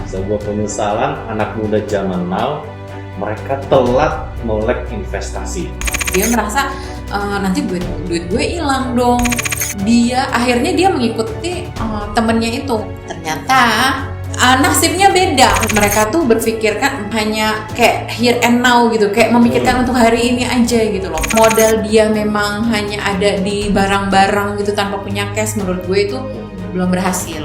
sebuah penyesalan anak muda zaman now, mereka telat melek investasi. Dia merasa nanti duit gue hilang dong. Akhirnya dia mengikuti temennya itu. Ternyata nasibnya beda. Mereka tuh berpikir kan hanya kayak here and now gitu, kayak memikirkan untuk hari ini aja gitu loh. Modal dia memang hanya ada di barang-barang gitu tanpa punya cash. Menurut gue itu belum berhasil.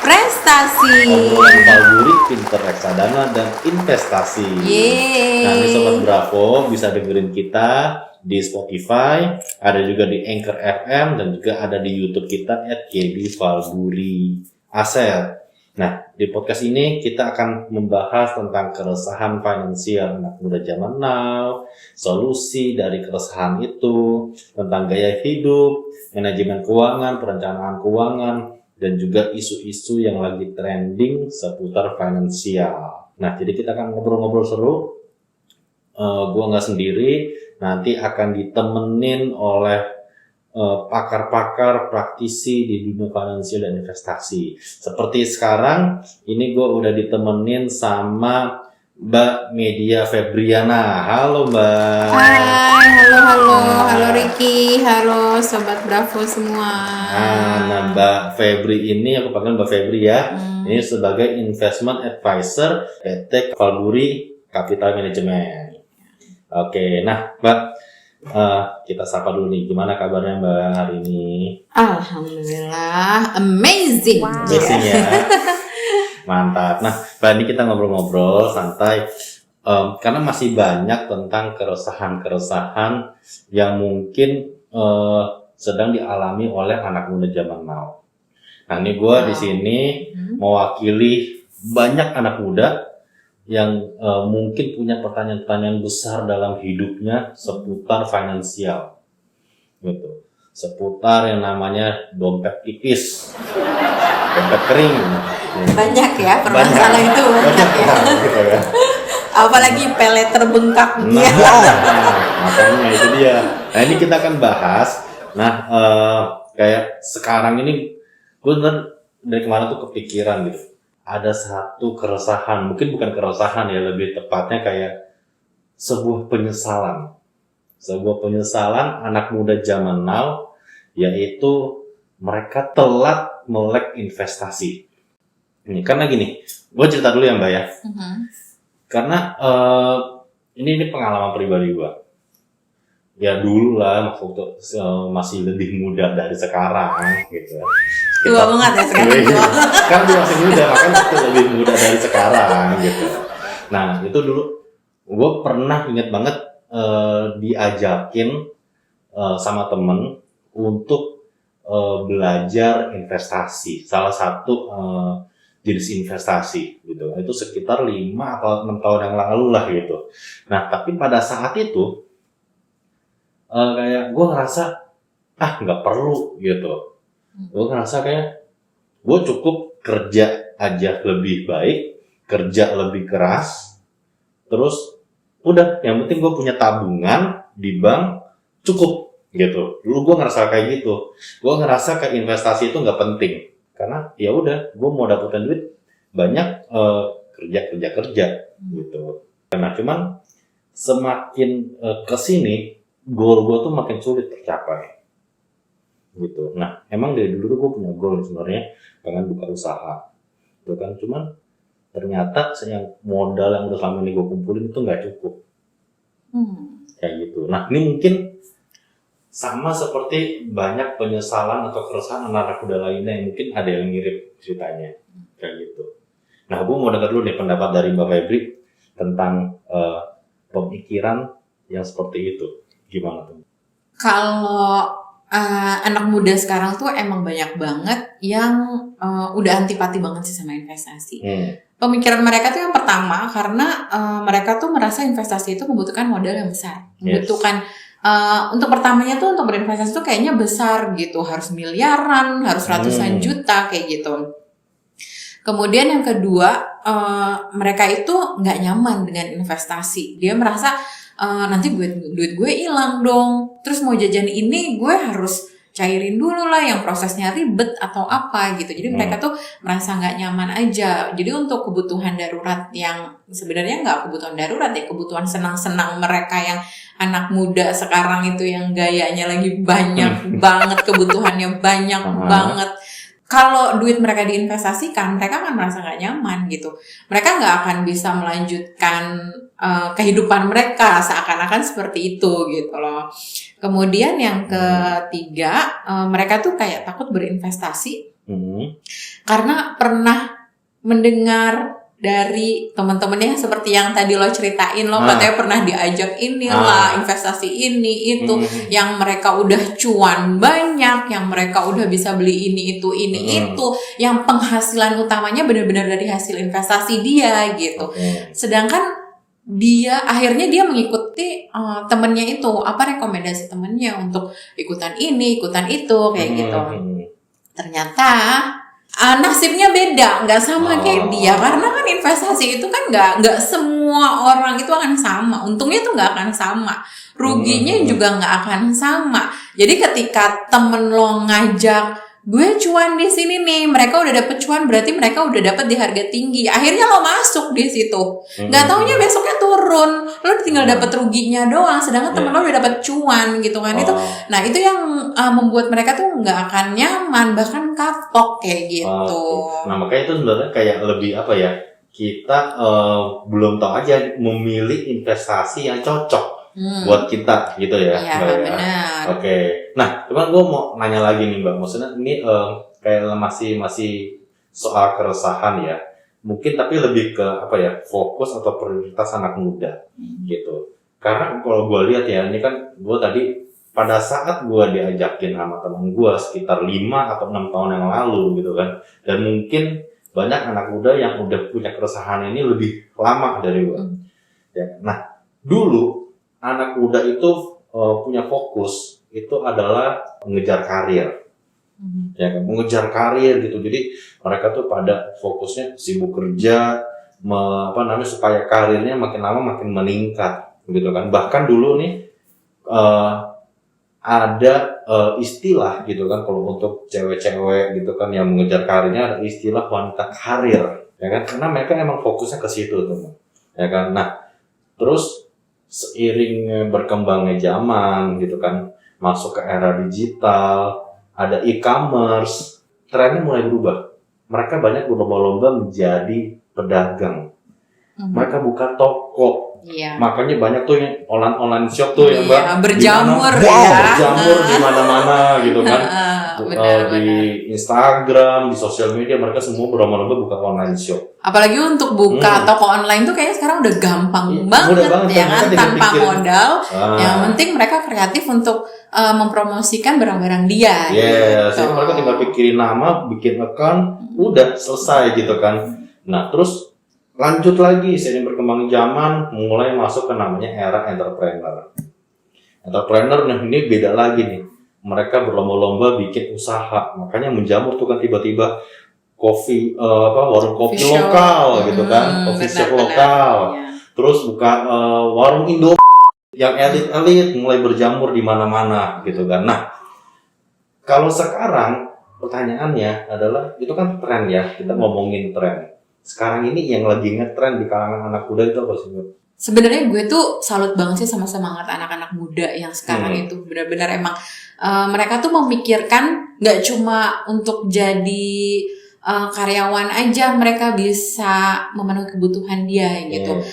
Prestasi. Obrolan Falguri, pinter reksadana dan investasi. Nah, ini Sobat Bravo bisa dengerin kita di Spotify, ada juga di Anchor FM, dan juga ada di YouTube kita @kbfalguri-aset. Nah, di podcast ini kita akan membahas tentang keresahan finansial anak muda zaman now, solusi dari keresahan itu, tentang gaya hidup, manajemen keuangan, perencanaan keuangan, dan juga isu-isu yang lagi trending seputar finansial. Nah, jadi kita akan ngobrol-ngobrol seru. Gua nggak sendiri, nanti akan ditemenin oleh pakar-pakar praktisi di dunia finansial dan investasi. Seperti sekarang, ini gue udah ditemenin sama Mbak Media Febriana. Halo Mbak. Hai, halo Ricky, halo Sobat Bravo semua. Nah, Mbak Febri ini, aku panggil Mbak Febri ya. Ini sebagai investment advisor PT Falguri Capital Management. Oke, nah Mbak, kita sapa dulu nih, gimana kabarnya Mbak hari ini? Alhamdulillah, amazing. Amazing ya. Mantap. Nah, Mbak, ini kita ngobrol-ngobrol santai, karena masih banyak tentang keresahan-keresahan yang mungkin sedang dialami oleh anak muda zaman now. Nah, ini gue di sini mewakili banyak anak muda yang mungkin punya pertanyaan-pertanyaan besar dalam hidupnya seputar finansial, gitu. Seputar yang namanya dompet tipis, dompet kering. Banyak ya permasalahan itu banyak ya. Gitu ya. Apalagi pelet terbengkak gitu ya. Makanya itu dia. Nah, ini kita akan bahas. Nah, kayak sekarang ini gue dari kemarin tuh kepikiran gitu. Ada satu keresahan, mungkin bukan keresahan ya, lebih tepatnya kayak sebuah penyesalan. Sebuah penyesalan anak muda zaman now, yaitu mereka telat melek investasi. Ini karena gini, gue cerita dulu ya Mbak ya. Karena ini pengalaman pribadi gue. Ya dulu lah, waktu masih lebih muda dari sekarang gitu. Tua banget ya sekarang. Kan dia masih muda, makanya itu lebih muda dari sekarang gitu. Nah, itu dulu gue pernah inget banget diajakin sama temen untuk belajar investasi. Salah satu jenis investasi gitu. Itu sekitar 5 atau 6 tahun yang lalu lah gitu. Nah, tapi pada saat itu kayak gue ngerasa nggak perlu gitu. Gue ngerasa kayak gue cukup kerja aja lebih baik, kerja lebih keras, terus udah yang penting gue punya tabungan di bank cukup gitu. Dulu gue ngerasa kayak gitu. Gue ngerasa kayak investasi itu nggak penting karena ya udah gue mau dapetin duit banyak, kerja gitu. Nah, cuman semakin kesini goal gue tuh makin sulit tercapai gitu. Nah, emang dari dulu gue punya goal sebenarnya pengen buka usaha gitu kan, cuman ternyata yang modal yang udah selama ini gue kumpulin itu nggak cukup kayak gitu. Nah, ini mungkin sama seperti banyak penyesalan atau keresahan anak-anak muda lainnya yang mungkin ada yang mirip ceritanya kayak gitu. Nah, gue mau dengar dulu nih pendapat dari Mbak Febri tentang pemikiran yang seperti itu. Gimana tuh? Kalau anak muda sekarang tuh emang banyak banget yang udah antipati banget sih sama investasi. Pemikiran mereka tuh yang pertama karena mereka tuh merasa investasi itu membutuhkan modal yang besar. Membutuhkan untuk pertamanya tuh untuk berinvestasi tuh kayaknya besar gitu, harus miliaran, harus ratusan juta kayak gitu. Kemudian yang kedua, mereka itu nggak nyaman dengan investasi. Dia merasa nanti duit gue hilang dong. Terus mau jajan ini gue harus cairin dulu lah yang prosesnya ribet atau apa gitu. Jadi mereka tuh merasa nggak nyaman aja. Jadi untuk kebutuhan darurat yang sebenarnya nggak kebutuhan darurat ya, kebutuhan senang-senang mereka yang anak muda sekarang itu yang gayanya lagi banyak banget, kebutuhannya banyak banget. Kalau duit mereka diinvestasikan, mereka akan merasa nggak nyaman gitu. Mereka nggak akan bisa melanjutkan kehidupan mereka seakan-akan seperti itu gitu loh. Kemudian yang ketiga, mereka tuh kayak takut berinvestasi karena pernah mendengar dari teman-temannya seperti yang tadi lo ceritain, lo katanya pernah diajak inilah investasi ini itu, yang mereka udah cuan banyak, yang mereka udah bisa beli ini itu, yang penghasilan utamanya benar-benar dari hasil investasi dia gitu. Sedangkan akhirnya dia mengikuti temennya itu, apa rekomendasi temennya untuk ikutan ini, ikutan itu kayak gitu. Ternyata nasibnya beda, nggak sama kayak dia, karena kan investasi itu kan nggak semua orang itu akan sama, untungnya tuh nggak akan sama, ruginya juga nggak akan sama. Jadi ketika temen lo ngajak, gue cuan di sini nih, mereka udah dapet cuan, berarti mereka udah dapet di harga tinggi, akhirnya lo masuk di situ, nggak taunya besoknya turun, lo tinggal dapet ruginya doang, sedangkan temen lo udah dapet cuan gitu kan. Itu yang membuat mereka tuh nggak akan nyaman, bahkan kapok kayak gitu. Nah makanya itu sebenarnya kayak lebih apa ya, kita belum tahu aja memilih investasi yang cocok buat kita gitu ya. Iya benar. Oke. Nah, cuman gue mau nanya lagi nih Mbak, maksudnya ini kayak masih soal keresahan ya. Mungkin tapi lebih ke apa ya, fokus atau prioritas anak muda gitu. Karena kalau gue lihat ya, ini kan gue tadi pada saat gue diajakin sama teman gue sekitar 5 atau 6 tahun yang lalu gitu kan. Dan mungkin banyak anak muda yang udah punya keresahan ini lebih lama dari gue. Ya. Nah, dulu anak muda itu punya fokus itu adalah mengejar karir, ya kan, mengejar karir gitu. Jadi mereka tuh pada fokusnya sibuk kerja, supaya karirnya makin lama makin meningkat, gitu kan. Bahkan dulu nih ada istilah gitu kan, kalau untuk cewek-cewek gitu kan yang mengejar karirnya, ada istilah wanita karir, ya kan, karena mereka emang fokusnya ke situ tuh, ya kan. Nah, terus seiring berkembangnya zaman gitu kan, masuk ke era digital, ada e-commerce, trennya mulai berubah. Mereka banyak berlomba-lomba menjadi pedagang. Mereka buka toko. Makanya banyak tuh yang online shop tuh yang Mbak, berjamur berjamur di mana-mana gitu kan. Di Instagram, di sosial media, mereka semua berlomba-lomba buka online shop. Apalagi untuk buka toko online tuh kayaknya sekarang udah gampang banget ya kan, tanpa modal. Yang penting mereka kreatif untuk mempromosikan barang-barang dia. Yes, gitu. Mereka tinggal pikirin nama, bikin account, udah selesai gitu kan. Nah, terus lanjut lagi, seiring berkembang zaman, mulai masuk ke namanya era entrepreneur. Entrepreneur ini beda lagi nih. Mereka berlomba-lomba bikin usaha, makanya menjamur tuh kan tiba-tiba warung kopi lokal gitu kan, coffee shop lokal. Terus buka warung Indo yang elit-elit mulai berjamur di mana-mana gitu kan. Nah, kalau sekarang pertanyaannya adalah, itu kan tren ya, kita ngomongin tren. Sekarang ini yang lagi ngetren di kalangan anak muda itu apa sih? Sebenarnya gue tuh salut banget sih sama semangat anak-anak muda yang sekarang itu benar-benar emang mereka tuh memikirkan nggak cuma untuk jadi karyawan aja, mereka bisa memenuhi kebutuhan dia gitu.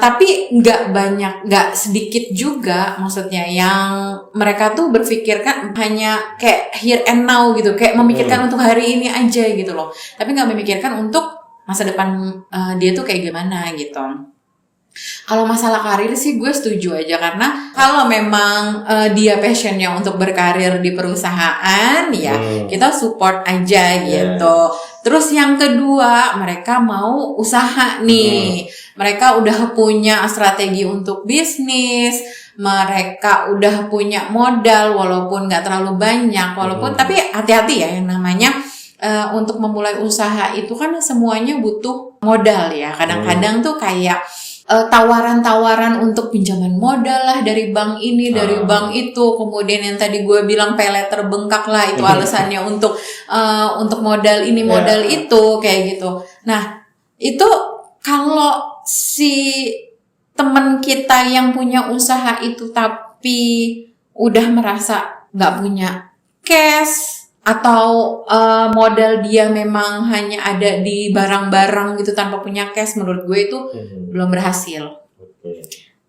Tapi nggak sedikit juga, maksudnya yang mereka tuh berpikirkan hanya kayak here and now gitu, kayak memikirkan untuk hari ini aja gitu loh, tapi nggak memikirkan untuk masa depan dia tuh kayak gimana gitu. Kalau masalah karir sih gue setuju aja, karena kalau memang dia passionnya untuk berkarir di perusahaan ya kita support aja gitu. Terus yang kedua, mereka mau usaha nih, mereka udah punya strategi untuk bisnis, mereka udah punya modal walaupun nggak terlalu banyak, tapi hati-hati ya, yang namanya untuk memulai usaha itu kan semuanya butuh modal ya. Kadang-kadang tuh kayak tawaran-tawaran untuk pinjaman modal lah dari bank ini, dari bank itu, kemudian yang tadi gue bilang pay letter bengkak lah, itu alasannya untuk modal ini modal itu kayak gitu. Nah itu kalau si teman kita yang punya usaha itu tapi udah merasa nggak punya cash atau modal dia memang hanya ada di barang-barang gitu tanpa punya cash, menurut gue itu belum berhasil.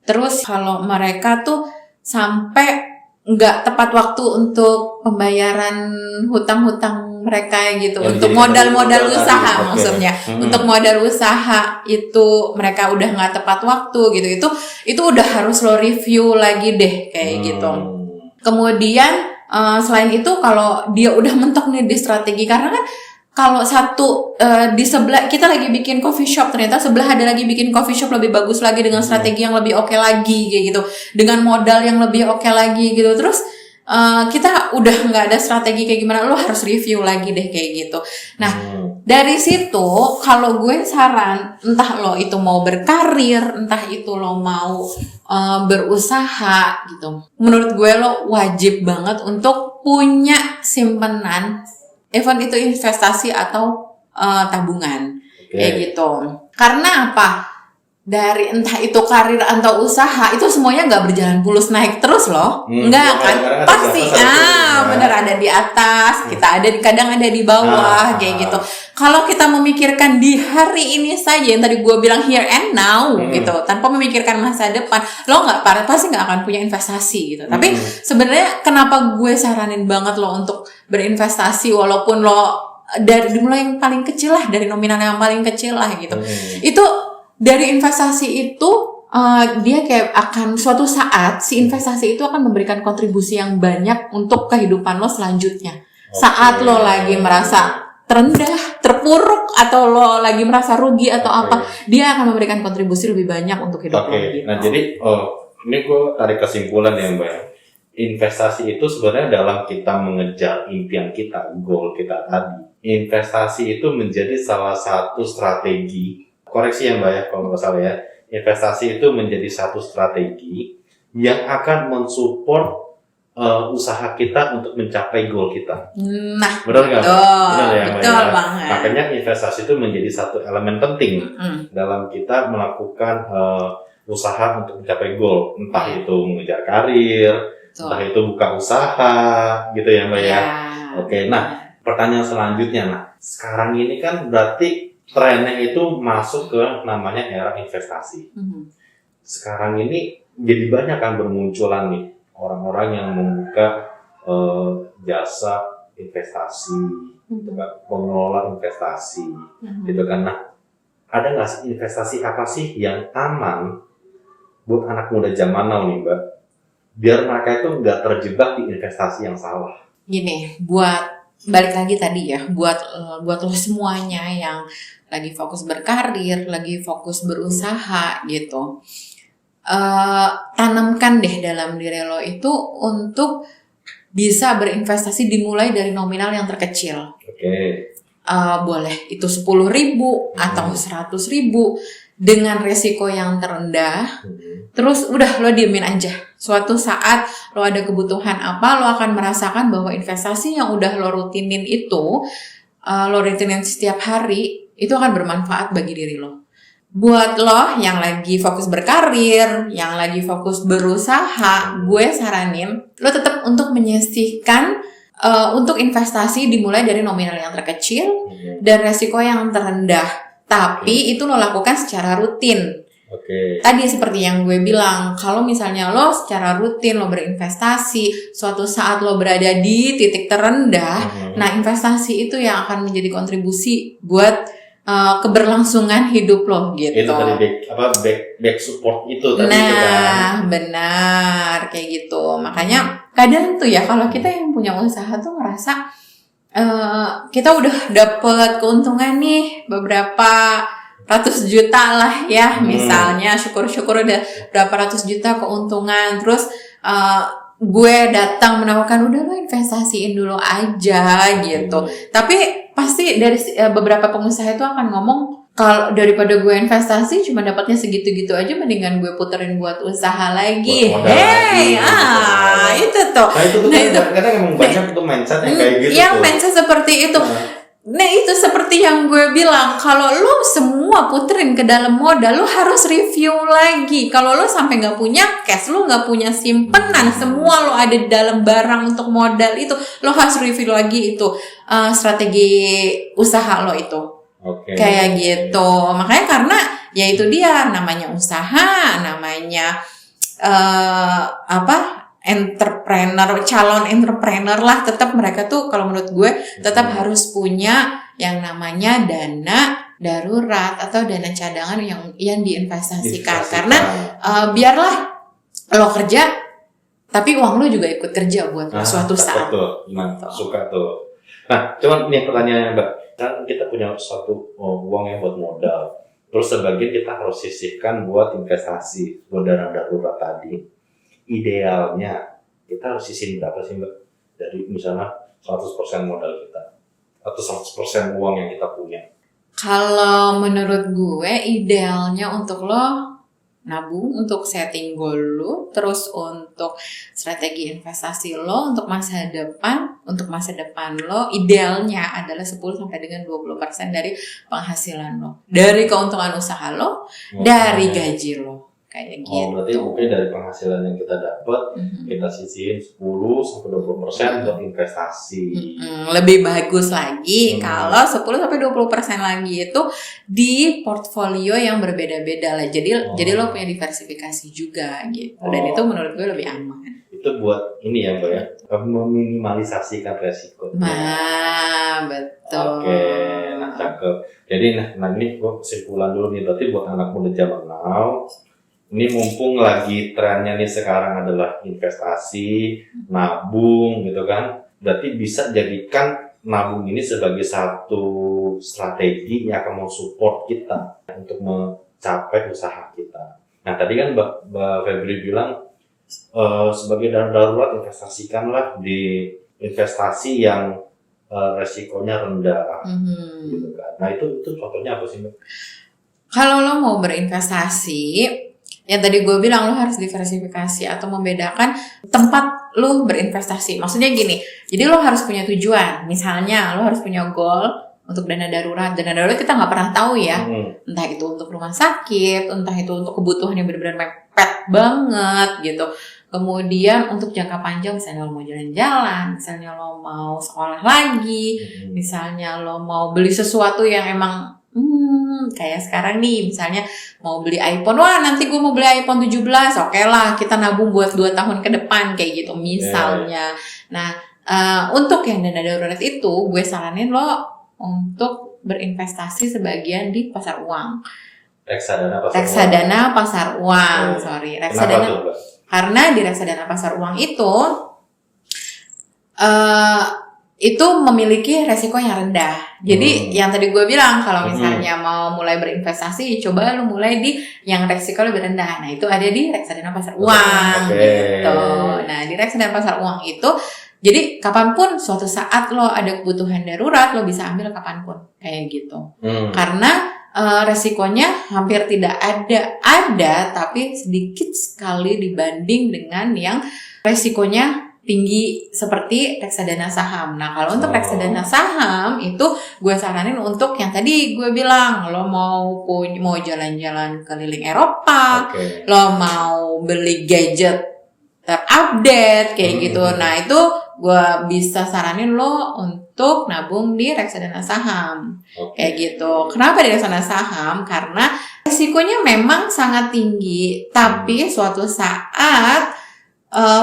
Terus kalau mereka tuh sampai nggak tepat waktu untuk pembayaran hutang-hutang mereka gitu, ya, untuk modal-modal usaha maksudnya, untuk modal usaha itu mereka udah nggak tepat waktu gitu, itu udah harus lo review lagi deh kayak gitu. Kemudian selain itu kalau dia udah mentok nih di strategi, karena kan kalau satu di sebelah kita lagi bikin coffee shop, ternyata sebelah ada lagi bikin coffee shop lebih bagus lagi dengan strategi yang lebih oke lagi kayak gitu, dengan modal yang lebih oke lagi gitu. Terus kita udah nggak ada strategi kayak gimana, lo harus review lagi deh kayak gitu. Nah dari situ kalau gue saran, entah lo itu mau berkarir, entah itu lo mau berusaha gitu, menurut gue lo wajib banget untuk punya simpanan, even itu investasi atau tabungan kayak gitu. Karena apa? Dari entah itu karir atau usaha, itu semuanya nggak berjalan mulus naik terus loh, nggak kan? Pasti bener ada di atas, kita ada kadang ada di bawah kayak gitu. Kalau kita memikirkan di hari ini saja yang tadi gue bilang here and now gitu, tanpa memikirkan masa depan, lo pasti nggak akan punya investasi gitu. Tapi sebenarnya kenapa gue saranin banget lo untuk berinvestasi, walaupun lo dari dimulai yang paling kecil lah, dari nominal yang paling kecil lah gitu. Itu dari investasi itu dia kayak akan suatu saat si investasi itu akan memberikan kontribusi yang banyak untuk kehidupan lo selanjutnya. Saat lo lagi merasa terendah, terpuruk, atau lo lagi merasa rugi atau apa, dia akan memberikan kontribusi lebih banyak untuk hidup lo. Gitu. Nah jadi ini gue tarik kesimpulan ya Mbak. Investasi itu sebenarnya dalam kita mengejar impian kita, goal kita tadi. Investasi itu menjadi salah satu strategi. Koreksi ya Mbak ya, kalau nggak salah ya. Investasi itu menjadi satu strategi yang akan mensupport usaha kita untuk mencapai goal kita. Nah, benar nggak? Benar ya, betul Mbak, banget. Ya? Makanya investasi itu menjadi satu elemen penting dalam kita melakukan usaha untuk mencapai goal. Entah itu mengejar karir, entah itu buka usaha, gitu ya Mbak ya. Oke, nah pertanyaan selanjutnya, nah sekarang ini kan berarti trennya itu masuk ke namanya era investasi. Sekarang ini jadi banyak kan bermunculan nih orang-orang yang membuka jasa investasi, gitu kan, pengelola investasi, gitu kan. Nah, ada nggak sih investasi apa sih yang aman buat anak muda zaman now nih Mbak? Biar mereka itu nggak terjebak di investasi yang salah. Gini, balik lagi tadi ya, buat lo semuanya yang lagi fokus berkarir, lagi fokus berusaha gitu, tanamkan deh dalam diri lo itu untuk bisa berinvestasi dimulai dari nominal yang terkecil. Boleh itu 10.000 atau 100.000 dengan resiko yang terendah. Terus udah lo diemin aja. Suatu saat lo ada kebutuhan apa, lo akan merasakan bahwa investasi yang udah lo rutinin itu, lo rutinin setiap hari, itu akan bermanfaat bagi diri lo. Buat lo yang lagi fokus berkarir, yang lagi fokus berusaha, gue saranin lo tetap untuk menyisihkan untuk investasi dimulai dari nominal yang terkecil dan resiko yang terendah. Tapi itu lo lakukan secara rutin. Tadi seperti yang gue bilang, kalau misalnya lo secara rutin lo berinvestasi, suatu saat lo berada di titik terendah, nah investasi itu yang akan menjadi kontribusi buat keberlangsungan hidup lo gitu. Itu tadi back support itu tadi. Nah, benar kayak gitu. Makanya kadang tuh ya kalau kita yang punya usaha tuh ngerasa kita udah dapet keuntungan nih beberapa ratus juta lah ya, misalnya syukur-syukur udah berapa ratus juta keuntungan, terus gue datang menawarkan udah lo investasiin dulu aja gitu. Tapi pasti dari beberapa pengusaha itu akan ngomong kalau daripada gue investasi cuma dapatnya segitu-gitu aja, mendingan gue puterin buat usaha lagi. Buat modal lagi, Itu tuh. Nah itu kadang emang banyak tuh mindset yang kayak gitu. Yang mindset seperti itu. Nah itu seperti yang gue bilang, kalau lu semua puterin ke dalam modal, lu harus review lagi. Kalau lu sampai nggak punya cash, lu nggak punya simpenan, semua lu ada di dalam barang untuk modal itu, lu harus review lagi itu strategi usaha lo itu. Kayak gitu. Makanya karena ya itu dia, namanya usaha, namanya calon entrepreneur lah, tetap mereka tuh kalau menurut gue tetap harus punya yang namanya dana darurat atau dana cadangan yang diinvestasikan. Karena biarlah lo kerja tapi uang lo juga ikut kerja buat suatu saat. Suka tuh. Nah, cuman ini pertanyaannya Mbak, kan kita punya suatu uang yang buat modal, terus sebagian kita harus sisihkan buat investasi, buat dana darurat tadi. Idealnya kita harus sisihin berapa sih Mbak? Dari misalnya 100% modal kita atau 100% uang yang kita punya. Kalau menurut gue idealnya untuk lo nabung untuk setting goal lo, terus untuk strategi investasi lo untuk masa depan. Untuk masa depan lo idealnya adalah 10 sampai dengan 20% dari penghasilan lo, dari keuntungan usaha lo, dari gaji lo. Kayak gitu. Berarti mungkin dari penghasilan yang kita dapat, kita sisihin 10-20% buat investasi. Lebih bagus lagi kalau 10-20% lagi itu di portfolio yang berbeda-beda lah. Jadi lo punya diversifikasi juga gitu. Dan itu menurut gue lebih aman. Itu buat ini ya Mbak ya, meminimalisasikan resiko. Nah, betul. Oke, nah cakep. Jadi nah ini gue kesimpulan dulu nih, berarti buat anak muda zaman now, ini mumpung lagi trennya nih sekarang adalah investasi, nabung gitu kan. Berarti bisa jadikan nabung ini sebagai satu strategi yang akan support kita untuk mencapai usaha kita. Nah tadi kan Mbak Febri bilang sebagai dana darurat investasikanlah di investasi yang resikonya rendah, gitu kan. Nah itu contohnya apa sih Mbak? Kalau lo mau berinvestasi, yang tadi gue bilang lo harus diversifikasi atau membedakan tempat lo berinvestasi. Maksudnya gini, jadi lo harus punya tujuan. Misalnya lo harus punya goal untuk dana darurat. Dana darurat kita nggak pernah tahu ya, entah itu untuk rumah sakit, entah itu untuk kebutuhan yang benar-benar mepet banget gitu. Kemudian untuk jangka panjang, misalnya lo mau jalan-jalan, misalnya lo mau sekolah lagi, misalnya lo mau beli sesuatu yang emang kayak sekarang nih, misalnya mau beli iPhone, wah nanti gue mau beli iPhone 17, oke lah kita nabung buat 2 tahun ke depan kayak gitu misalnya. Nah untuk yang dana darurat itu gue saranin lo untuk berinvestasi sebagian di pasar uang. Reksadana pasar uang. Reksadana. Karena di reksadana pasar uang itu memiliki resiko yang rendah. Jadi yang tadi gue bilang kalau misalnya mau mulai berinvestasi, coba lu mulai di yang resiko lebih rendah. Nah itu ada di reksadana pasar uang gitu. Nah di reksadana pasar uang itu, jadi kapanpun suatu saat lo ada kebutuhan darurat, lo bisa ambil kapanpun kayak gitu. Karena resikonya hampir tidak ada tapi sedikit sekali dibanding dengan yang resikonya tinggi seperti reksadana saham. Nah kalau untuk reksadana saham itu gue saranin untuk yang tadi gue bilang, lo mau jalan-jalan keliling Eropa, lo mau beli gadget terupdate kayak gitu. Nah itu gue bisa saranin lo untuk nabung di reksadana saham kayak gitu. Kenapa di reksadana saham? Karena risikonya memang sangat tinggi, tapi suatu saat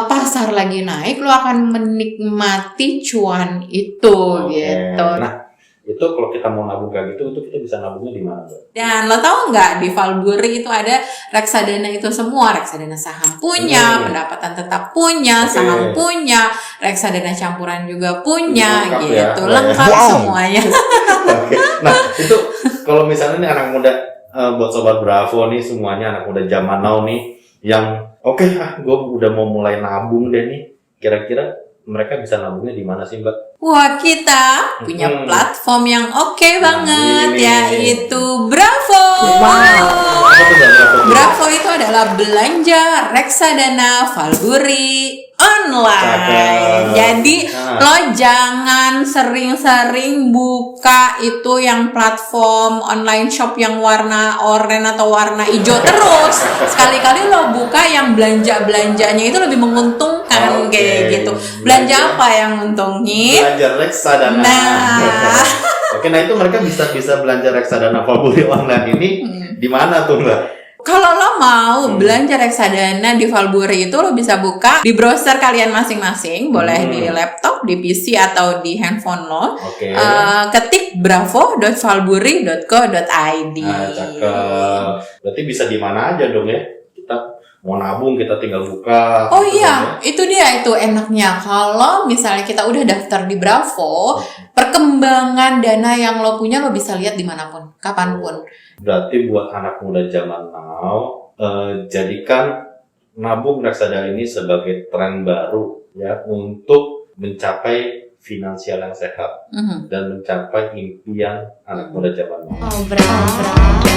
pasar lagi naik, lo akan menikmati cuan itu gitu. Nah itu kalau kita mau nabung kayak gitu, itu kita bisa nabungnya di mana, Mbak? Dan lo tahu nggak di Valbury itu ada reksadana itu semua, reksadana saham punya, pendapatan tetap punya, saham punya, reksadana campuran juga punya, gitu, lengkap semuanya. Nah itu kalau misalnya nih anak muda, buat sobat Bravo nih semuanya anak muda zaman now nih yang gue udah mau mulai nabung deh nih, kira-kira mereka bisa nabungnya di mana sih Mbak? Wah, kita punya platform yang oke banget, ini. yaitu Bravo. Apa tuh Bravo? Bravo itu adalah belanja reksadana Valburi online. Cakep. Jadi lo jangan sering-sering buka itu yang platform online shop yang warna oranye atau warna hijau terus. Sekali-kali lo buka yang belanja-belanjanya itu lebih menguntungkan kayak gitu. Belanja apa yang nguntungin? Belanja reksadana. Nah. Oke, nah itu mereka bisa belanja reksadana Valburi online ini di mana tuh Mbak? Kalau lo mau belanja reksadana di Valburi itu lo bisa buka di browser kalian masing-masing, boleh di laptop, di PC atau di handphone lo. Oke. Ketik bravo.valburi.co.id. Nah, cakep. Berarti bisa di mana aja dong ya? Kita mau nabung kita tinggal buka. Oh gitu iya, itu dia itu enaknya. Kalau misalnya kita udah daftar di Bravo, perkembangan dana yang lo punya lo bisa lihat dimanapun, kapanpun. Berarti buat anak muda zaman now, jadikan nabung reksadana ini sebagai tren baru ya untuk mencapai finansial yang sehat dan mencapai impian anak muda zaman now. Oh, bravo.